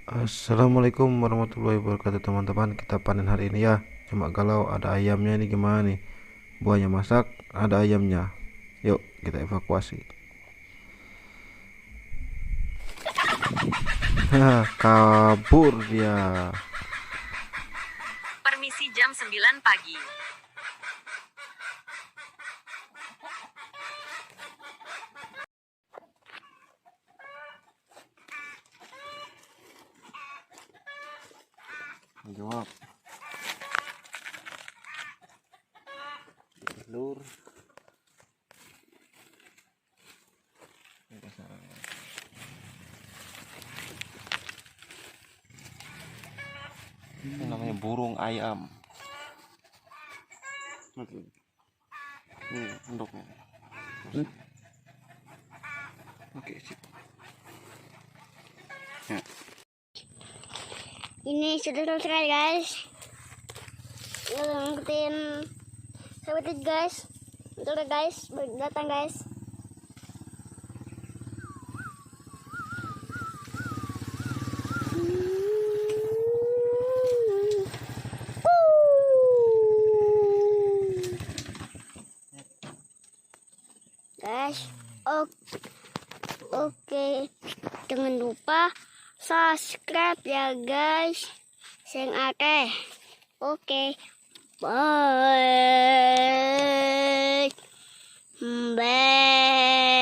Assalamualaikum warahmatullahi wabarakatuh teman-teman. Kita panen hari ini ya. Cuma kalau ada ayamnya ini gimana nih? Buahnya masak, ada ayamnya. Yuk kita evakuasi. Kabur dia. Permisi jam 9 pagi. Jawab. Telur. Ini namanya burung ayam. Ini induknya. Oke, sip. Ya. Ini sudah selesai guys. Ngikutin Sawit guys. Betul guys, datang guys. Guys, oke. Jangan lupa subscribe ya guys. Sing akeh. Oke. Bye. Bye.